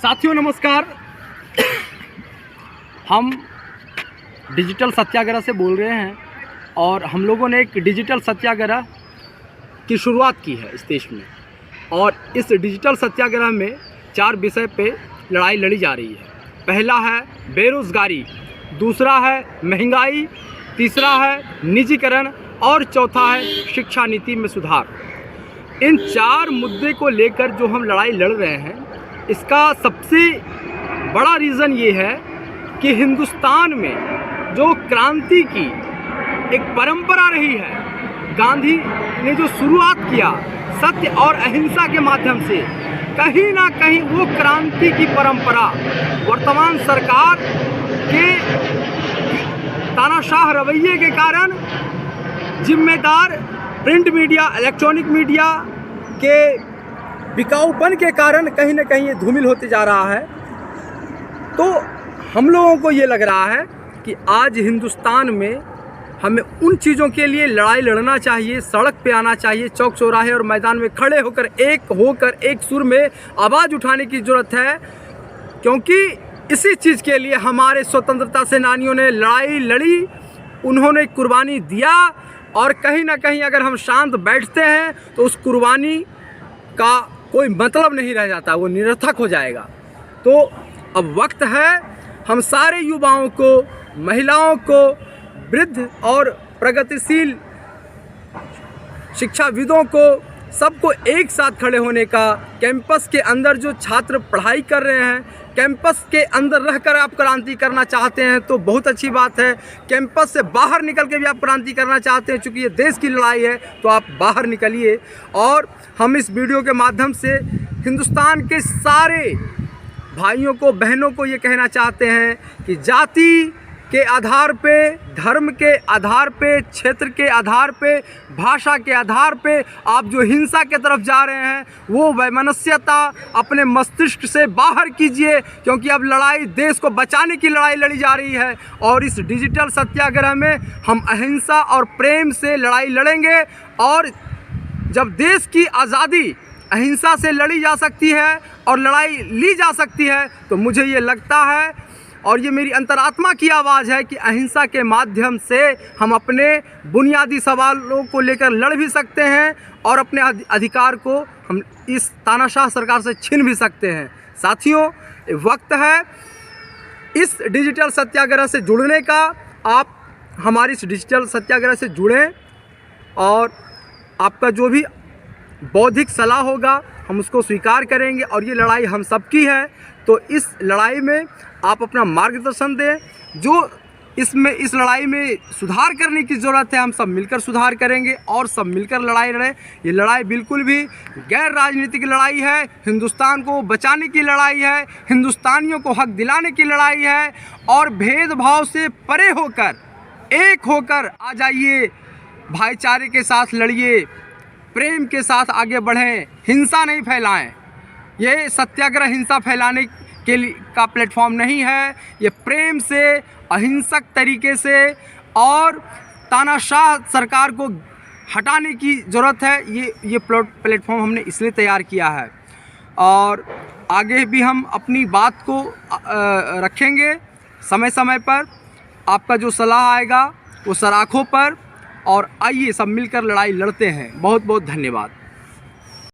साथियों नमस्कार। हम डिजिटल सत्याग्रह से बोल रहे हैं और हम लोगों ने एक डिजिटल सत्याग्रह की शुरुआत की है इस देश में। और इस डिजिटल सत्याग्रह में 4 विषय पे लड़ाई लड़ी जा रही है। पहला है बेरोज़गारी, दूसरा है महंगाई, तीसरा है निजीकरण और चौथा है शिक्षा नीति में सुधार। इन 4 मुद्दे को लेकर जो हम लड़ाई लड़ रहे हैं, इसका सबसे बड़ा रीज़न ये है कि हिंदुस्तान में जो क्रांति की एक परंपरा रही है, गांधी ने जो शुरुआत किया सत्य और अहिंसा के माध्यम से, कहीं ना कहीं वो क्रांति की परंपरा वर्तमान सरकार के तानाशाह रवैये के कारण, जिम्मेदार प्रिंट मीडिया, इलेक्ट्रॉनिक मीडिया के बिकाऊपन के कारण कहीं ना कहीं ये धूमिल होते जा रहा है। तो हम लोगों को ये लग रहा है कि आज हिंदुस्तान में हमें उन चीज़ों के लिए लड़ाई लड़ना चाहिए, सड़क पे आना चाहिए, चौक चौराहे और मैदान में खड़े होकर एक सुर में आवाज़ उठाने की ज़रूरत है। क्योंकि इसी चीज़ के लिए हमारे स्वतंत्रता सेनानियों ने लड़ाई लड़ी, उन्होंने कुर्बानी दिया। और कहीं ना कहीं अगर हम शांत बैठते हैं तो उस कुर्बानी का कोई मतलब नहीं रह जाता, वो निरर्थक हो जाएगा। तो अब वक्त है हम सारे युवाओं को, महिलाओं को, वृद्ध और प्रगतिशील शिक्षाविदों को, सबको एक साथ खड़े होने का। कैंपस के अंदर जो छात्र पढ़ाई कर रहे हैं, कैंपस के अंदर रहकर आप क्रांति करना चाहते हैं तो बहुत अच्छी बात है। कैंपस से बाहर निकल के भी आप क्रांति करना चाहते हैं, चूँकि ये देश की लड़ाई है, तो आप बाहर निकलिए। और हम इस वीडियो के माध्यम से हिंदुस्तान के सारे भाइयों को, बहनों को ये कहना चाहते हैं कि जाति के आधार पे, धर्म के आधार पे, क्षेत्र के आधार पे, भाषा के आधार पे आप जो हिंसा के तरफ जा रहे हैं, वो वैमनस्यता अपने मस्तिष्क से बाहर कीजिए। क्योंकि अब लड़ाई देश को बचाने की लड़ाई लड़ी जा रही है। और इस डिजिटल सत्याग्रह में हम अहिंसा और प्रेम से लड़ाई लड़ेंगे। और जब देश की आज़ादी अहिंसा से लड़ी जा सकती है और लड़ाई ली जा सकती है, तो मुझे ये लगता है और ये मेरी अंतरात्मा की आवाज़ है कि अहिंसा के माध्यम से हम अपने बुनियादी सवालों को लेकर लड़ भी सकते हैं और अपने अधिकार को हम इस तानाशाह सरकार से छीन भी सकते हैं। साथियों, वक्त है इस डिजिटल सत्याग्रह से जुड़ने का। आप हमारी इस डिजिटल सत्याग्रह से जुड़ें और आपका जो भी बौद्धिक सलाह होगा हम उसको स्वीकार करेंगे। और ये लड़ाई हम सबकी है, तो इस लड़ाई में आप अपना मार्गदर्शन दें। जो इस लड़ाई में सुधार करने की ज़रूरत है, हम सब मिलकर सुधार करेंगे और सब मिलकर लड़ाई लड़ें। ये लड़ाई बिल्कुल भी गैर राजनीतिक लड़ाई है, हिंदुस्तान को बचाने की लड़ाई है, हिंदुस्तानियों को हक दिलाने की लड़ाई है। और भेदभाव से परे होकर, एक होकर आ जाइए, भाईचारे के साथ लड़िए, प्रेम के साथ आगे बढ़ें, हिंसा नहीं फैलाएं। ये सत्याग्रह हिंसा फैलाने के लिए का प्लेटफॉर्म नहीं है। ये प्रेम से, अहिंसक तरीके से और तानाशाह सरकार को हटाने की ज़रूरत है। ये प्लेटफॉर्म हमने इसलिए तैयार किया है। और आगे भी हम अपनी बात को रखेंगे समय समय पर। आपका जो सलाह आएगा वो सराखों पर। और आइए सब मिलकर लड़ाई लड़ते हैं। बहुत बहुत धन्यवाद।